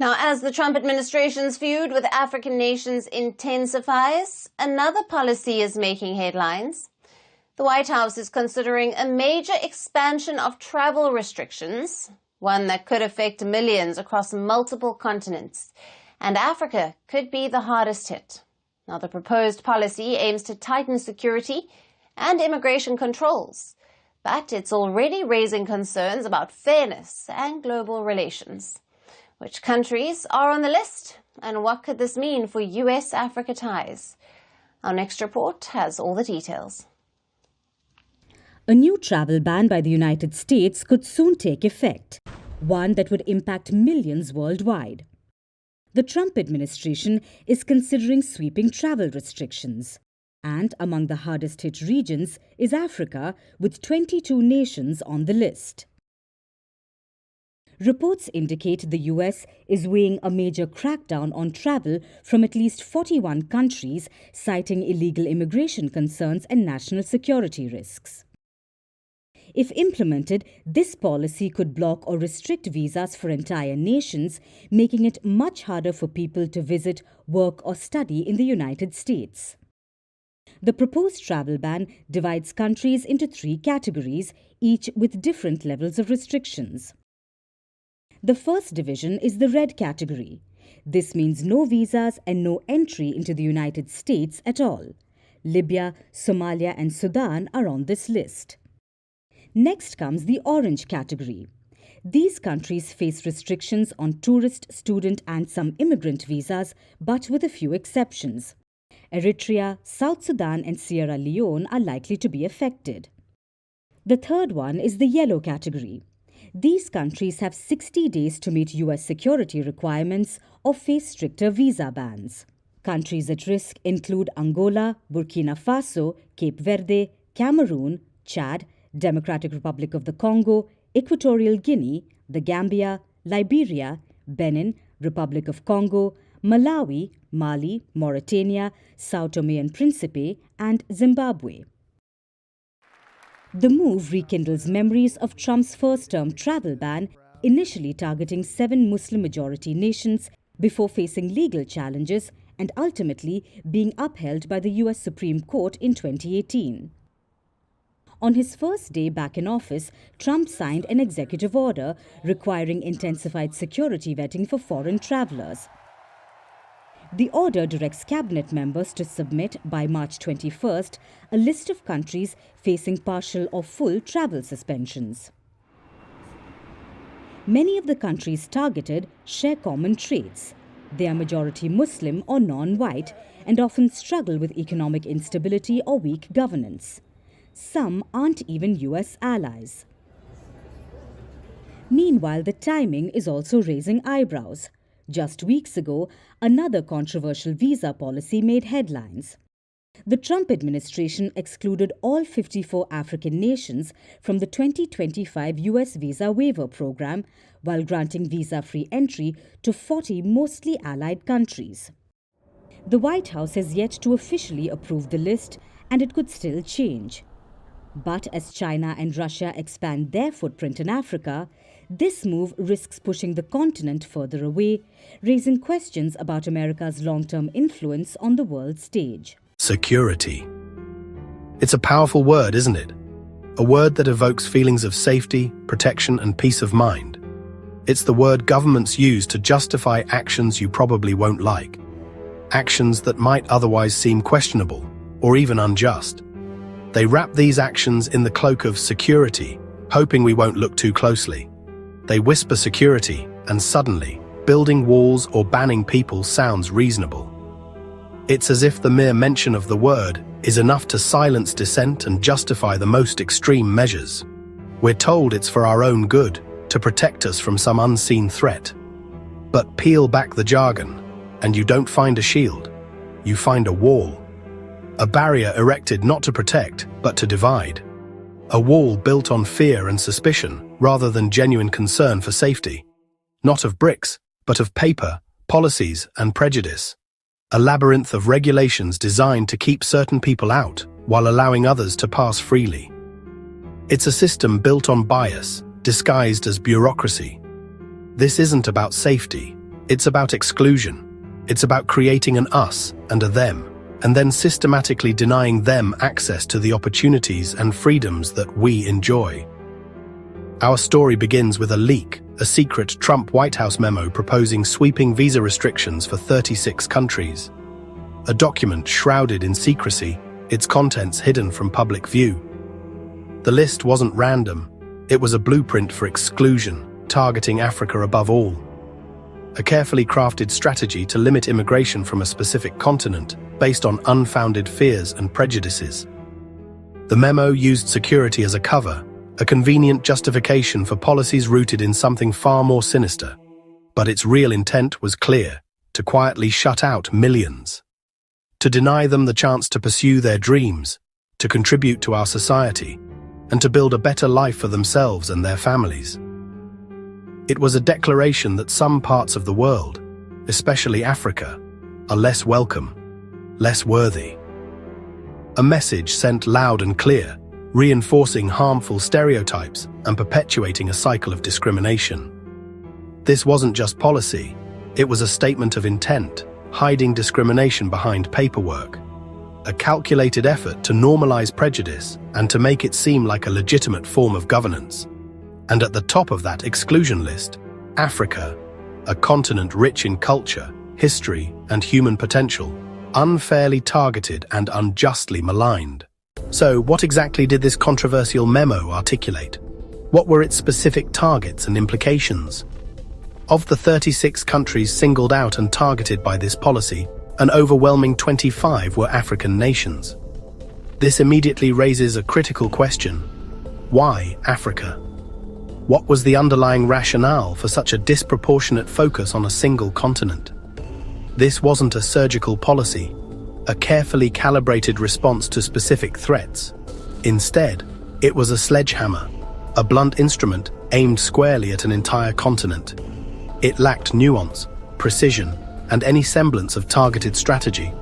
Now, as the Trump administration's feud with African nations intensifies, another policy is making headlines. The White House is considering a major expansion of travel restrictions, one that could affect millions across multiple continents, and Africa could be the hardest hit. Now, the proposed policy aims to tighten security and immigration controls, but it's already raising concerns about fairness and global relations. Which countries are on the list, and what could this mean for US-Africa ties? Our next report has all the details. A new travel ban by the United States could soon take effect, one that would impact millions worldwide. The Trump administration is considering sweeping travel restrictions, and among the hardest-hit regions is Africa, with 22 nations on the list. Reports indicate the US is weighing a major crackdown on travel from at least 41 countries, citing illegal immigration concerns and national security risks. If implemented, this policy could block or restrict visas for entire nations, making it much harder for people to visit, work or study in the United States. The proposed travel ban divides countries into 3 categories, each with different levels of restrictions. The first division is the red category. This means no visas and no entry into the United States at all. Libya, Somalia and Sudan are on this list. Next comes the orange category. These countries face restrictions on tourist, student and some immigrant visas, but with a few exceptions. Eritrea, South Sudan and Sierra Leone are likely to be affected. The third one is the yellow category. These countries have 60 days to meet US security requirements or face stricter visa bans. Countries at risk include Angola, Burkina Faso, Cape Verde, Cameroon, Chad, Democratic Republic of the Congo, Equatorial Guinea, the Gambia, Liberia, Benin, Republic of Congo, Malawi, Mali, Mauritania, Sao Tome and Principe, and Zimbabwe. The move rekindles memories of Trump's first-term travel ban, initially targeting 7 Muslim-majority nations before facing legal challenges and ultimately being upheld by the US Supreme Court in 2018. On his first day back in office, Trump signed an executive order requiring intensified security vetting for foreign travelers. The order directs cabinet members to submit by March 21st a list of countries facing partial or full travel suspensions. Many of the countries targeted share common traits. They are majority Muslim or non-white and often struggle with economic instability or weak governance. Some aren't even US allies. Meanwhile, the timing is also raising eyebrows. Just weeks ago, another controversial visa policy made headlines. The Trump administration excluded all 54 African nations from the 2025 US visa waiver program, while granting visa-free entry to 40 mostly allied countries. The White House has yet to officially approve the list, and it could still change. But as China and Russia expand their footprint in Africa, this move risks pushing the continent further away, raising questions about America's long-term influence on the world stage. Security. It's a powerful word, isn't it? A word that evokes feelings of safety, protection, and peace of mind. It's the word governments use to justify actions you probably won't like. Actions that might otherwise seem questionable, or even unjust. They wrap these actions in the cloak of security, hoping we won't look too closely. They whisper security, and suddenly, building walls or banning people sounds reasonable. It's as if the mere mention of the word is enough to silence dissent and justify the most extreme measures. We're told it's for our own good, to protect us from some unseen threat. But peel back the jargon, and you don't find a shield. You find a wall. A barrier erected not to protect, but to divide. A wall built on fear and suspicion, rather than genuine concern for safety. Not of bricks, but of paper, policies, and prejudice. A labyrinth of regulations designed to keep certain people out, while allowing others to pass freely. It's a system built on bias, disguised as bureaucracy. This isn't about safety, It's about exclusion. It's about creating an us and a them, and then systematically denying them access to the opportunities and freedoms that we enjoy. Our story begins with a leak, a secret Trump White House memo proposing sweeping visa restrictions for 36 countries. A document shrouded in secrecy, its contents hidden from public view. The list wasn't random. It was a blueprint for exclusion, targeting Africa above all. A carefully crafted strategy to limit immigration from a specific continent based on unfounded fears and prejudices. The memo used security as a cover, a convenient justification for policies rooted in something far more sinister. But its real intent was clear: to quietly shut out millions. To deny them the chance to pursue their dreams, to contribute to our society, and to build a better life for themselves and their families. It was a declaration that some parts of the world, especially Africa, are less welcome, less worthy. A message sent loud and clear, reinforcing harmful stereotypes and perpetuating a cycle of discrimination. This wasn't just policy, it was a statement of intent, hiding discrimination behind paperwork. A calculated effort to normalize prejudice and to make it seem like a legitimate form of governance. And at the top of that exclusion list, Africa, a continent rich in culture, history, and human potential, unfairly targeted and unjustly maligned. So, what exactly did this controversial memo articulate? What were its specific targets and implications? Of the 36 countries singled out and targeted by this policy, an overwhelming 25 were African nations. This immediately raises a critical question: why Africa? What was the underlying rationale for such a disproportionate focus on a single continent? This wasn't a surgical policy, a carefully calibrated response to specific threats. Instead, it was a sledgehammer, a blunt instrument aimed squarely at an entire continent. It lacked nuance, precision, and any semblance of targeted strategy.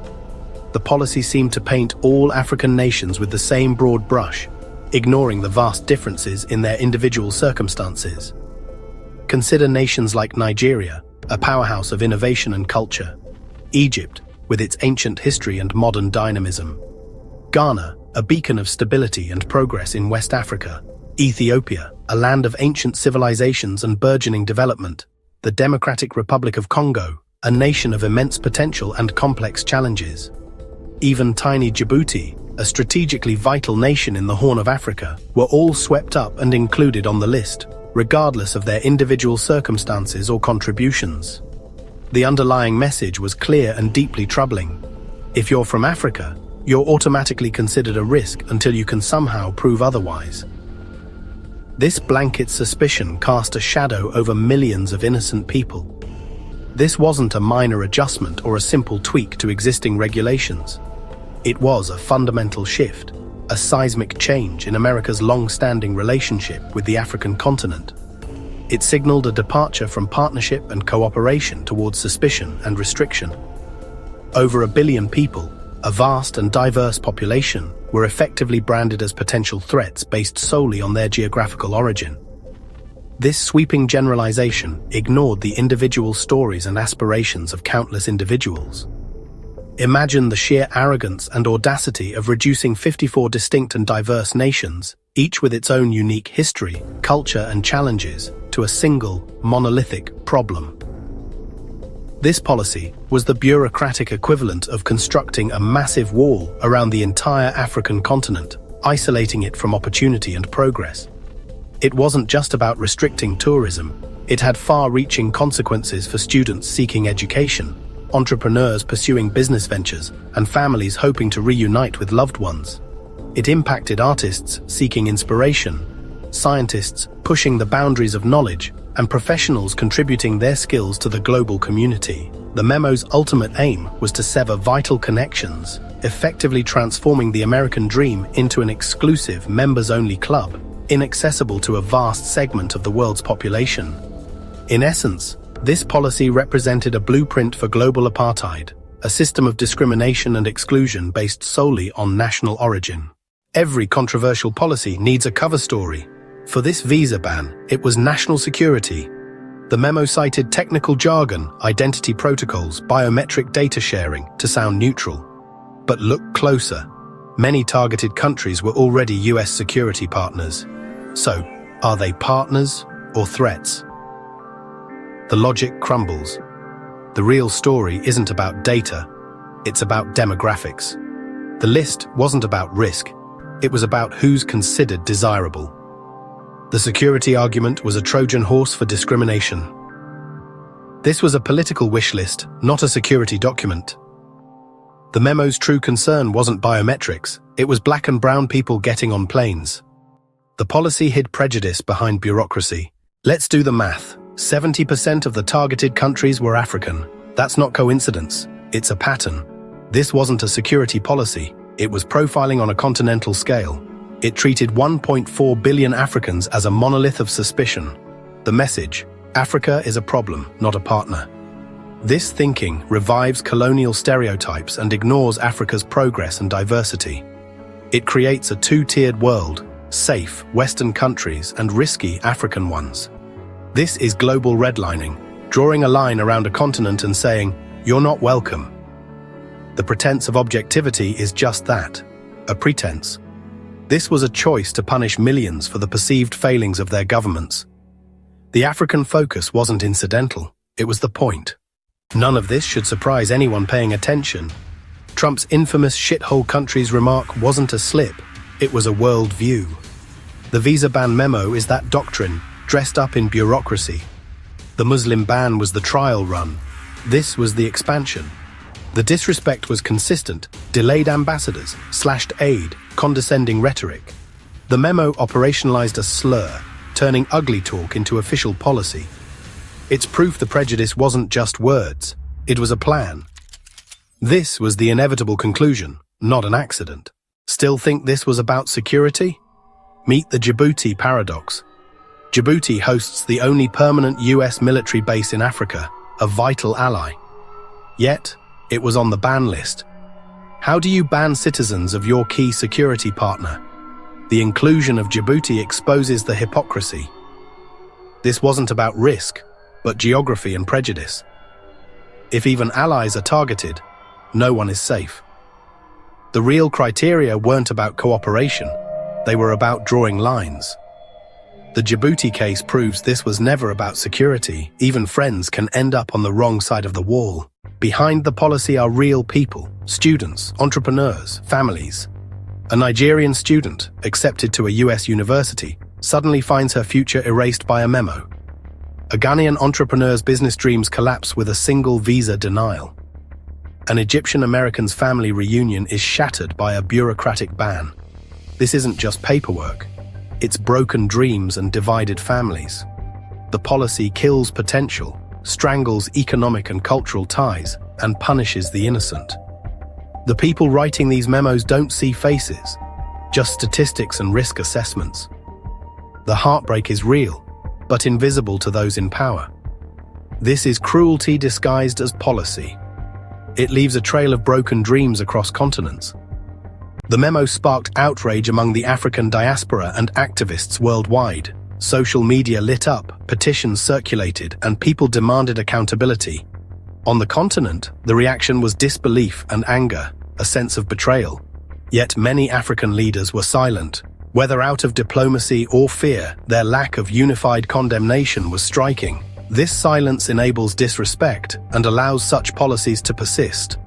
The policy seemed to paint all African nations with the same broad brush, ignoring the vast differences in their individual circumstances. Consider nations like Nigeria, a powerhouse of innovation and culture; Egypt, with its ancient history and modern dynamism; Ghana, a beacon of stability and progress in West Africa; Ethiopia, a land of ancient civilizations and burgeoning development; the Democratic Republic of Congo, a nation of immense potential and complex challenges. Even tiny Djibouti, a strategically vital nation in the Horn of Africa, were all swept up and included on the list, regardless of their individual circumstances or contributions. The underlying message was clear and deeply troubling. If you're from Africa, you're automatically considered a risk until you can somehow prove otherwise. This blanket suspicion cast a shadow over millions of innocent people. This wasn't a minor adjustment or a simple tweak to existing regulations. It was a fundamental shift, a seismic change in America's long-standing relationship with the African continent. It signaled a departure from partnership and cooperation towards suspicion and restriction. Over 1 billion people, a vast and diverse population, were effectively branded as potential threats based solely on their geographical origin. This sweeping generalization ignored the individual stories and aspirations of countless individuals. Imagine the sheer arrogance and audacity of reducing 54 distinct and diverse nations, each with its own unique history, culture, and challenges, to a single, monolithic problem. This policy was the bureaucratic equivalent of constructing a massive wall around the entire African continent, isolating it from opportunity and progress. It wasn't just about restricting tourism, it had far-reaching consequences for students seeking education, entrepreneurs pursuing business ventures, and families hoping to reunite with loved ones. It impacted artists seeking inspiration, scientists pushing the boundaries of knowledge, and professionals contributing their skills to the global community. The memo's ultimate aim was to sever vital connections, effectively transforming the American dream into an exclusive, members-only club, inaccessible to a vast segment of the world's population. In essence, this policy represented a blueprint for global apartheid, a system of discrimination and exclusion based solely on national origin. Every controversial policy needs a cover story. For this visa ban, it was national security. The memo cited technical jargon, identity protocols, biometric data sharing to sound neutral. But look closer. Many targeted countries were already US security partners. So, are they partners or threats? The logic crumbles. The real story isn't about data, it's about demographics. The list wasn't about risk, it was about who's considered desirable. The security argument was a Trojan horse for discrimination. This was a political wish list, not a security document. The memo's true concern wasn't biometrics, it was black and brown people getting on planes. The policy hid prejudice behind bureaucracy. Let's do the math. 70% of the targeted countries were African. That's not coincidence, it's a pattern. This wasn't a security policy, it was profiling on a continental scale. It treated 1.4 billion Africans as a monolith of suspicion. The message: Africa is a problem, not a partner. This thinking revives colonial stereotypes and ignores Africa's progress and diversity. It creates a two-tiered world, safe Western countries and risky African ones. This is global redlining, drawing a line around a continent and saying, "You're not welcome." The pretense of objectivity is just that, a pretense. This was a choice to punish millions for the perceived failings of their governments. The African focus wasn't incidental, it was the point. None of this should surprise anyone paying attention. Trump's infamous shithole countries remark wasn't a slip, it was a world view. The visa ban memo is that doctrine, dressed up in bureaucracy. The Muslim ban was the trial run. This was the expansion. The disrespect was consistent: delayed ambassadors, slashed aid, condescending rhetoric. The memo operationalized a slur, turning ugly talk into official policy. It's proof the prejudice wasn't just words, it was a plan. This was the inevitable conclusion, not an accident. Still think this was about security? Meet the Djibouti paradox. Djibouti hosts the only permanent US military base in Africa, a vital ally. Yet, it was on the ban list. How do you ban citizens of your key security partner? The inclusion of Djibouti exposes the hypocrisy. This wasn't about risk, but geography and prejudice. If even allies are targeted, no one is safe. The real criteria weren't about cooperation, they were about drawing lines. The Djibouti case proves this was never about security. Even friends can end up on the wrong side of the wall. Behind the policy are real people, students, entrepreneurs, families. A Nigerian student, accepted to a US university, suddenly finds her future erased by a memo. A Ghanaian entrepreneur's business dreams collapse with a single visa denial. An Egyptian-American's family reunion is shattered by a bureaucratic ban. This isn't just paperwork. It's broken dreams and divided families. The policy kills potential, strangles economic and cultural ties, and punishes the innocent. The people writing these memos don't see faces, just statistics and risk assessments. The heartbreak is real, but invisible to those in power. This is cruelty disguised as policy. It leaves a trail of broken dreams across continents. The memo sparked outrage among the African diaspora and activists worldwide. Social media lit up, petitions circulated, and people demanded accountability. On the continent, the reaction was disbelief and anger, a sense of betrayal. Yet many African leaders were silent. Whether out of diplomacy or fear, their lack of unified condemnation was striking. This silence enables disrespect and allows such policies to persist.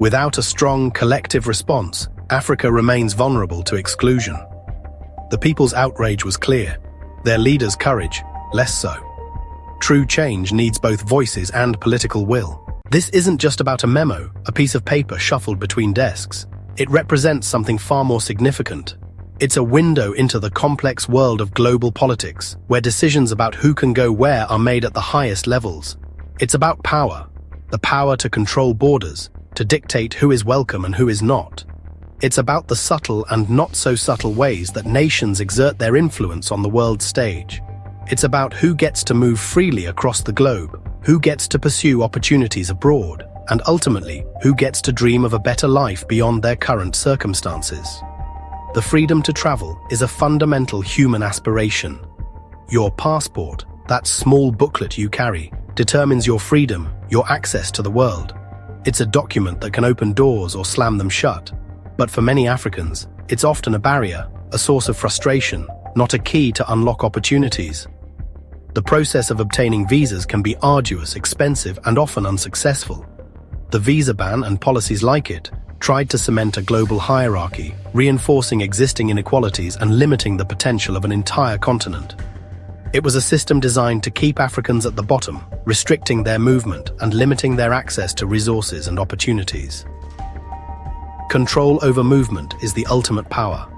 Without a strong collective response, Africa remains vulnerable to exclusion. The people's outrage was clear. Their leaders' courage, less so. True change needs both voices and political will. This isn't just about a memo, a piece of paper shuffled between desks. It represents something far more significant. It's a window into the complex world of global politics, where decisions about who can go where are made at the highest levels. It's about power, the power to control borders, to dictate who is welcome and who is not. It's about the subtle and not so subtle ways that nations exert their influence on the world stage. It's about who gets to move freely across the globe, who gets to pursue opportunities abroad, and ultimately, who gets to dream of a better life beyond their current circumstances. The freedom to travel is a fundamental human aspiration. Your passport, That small booklet you carry determines your freedom, your access to the world. It's a document that can open doors or slam them shut. But for many Africans, it's often a barrier, a source of frustration, not a key to unlock opportunities. The process of obtaining visas can be arduous, expensive, and often unsuccessful. The visa ban and policies like it tried to cement a global hierarchy, reinforcing existing inequalities and limiting the potential of an entire continent. It was a system designed to keep Africans at the bottom, restricting their movement and limiting their access to resources and opportunities. Control over movement is the ultimate power,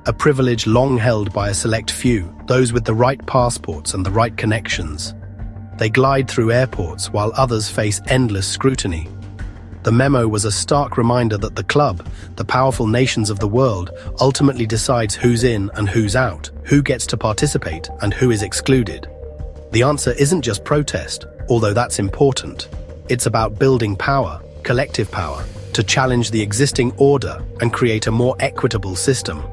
a privilege long held by a select few, those with the right passports and the right connections. They glide through airports while others face endless scrutiny. The memo was a stark reminder that the club, the powerful nations of the world, ultimately decides who's in and who's out, who gets to participate and who is excluded. The answer isn't just protest, although that's important. It's about building power, collective power, to challenge the existing order and create a more equitable system.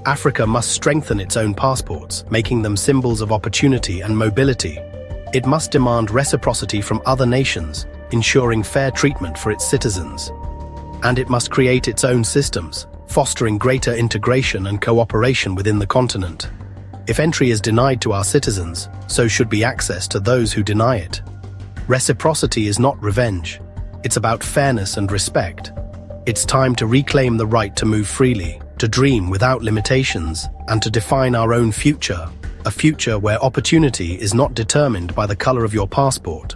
Africa must strengthen its own passports, making them symbols of opportunity and mobility. It must demand reciprocity from other nations, ensuring fair treatment for its citizens. And it must create its own systems, fostering greater integration and cooperation within the continent. If entry is denied to our citizens, so should be access to those who deny it. Reciprocity is not revenge. It's about fairness and respect. It's time to reclaim the right to move freely, to dream without limitations, and to define our own future, a future where opportunity is not determined by the color of your passport.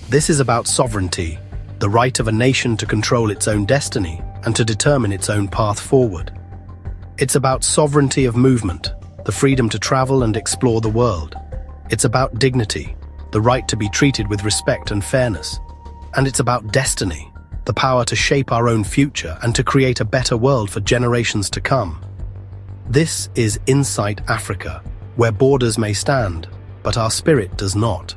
This is about sovereignty, the right of a nation to control its own destiny and to determine its own path forward. It's about sovereignty of movement, the freedom to travel and explore the world. It's about dignity, the right to be treated with respect and fairness. And it's about destiny, the power to shape our own future and to create a better world for generations to come. This is Insight Africa, where borders may stand, but our spirit does not.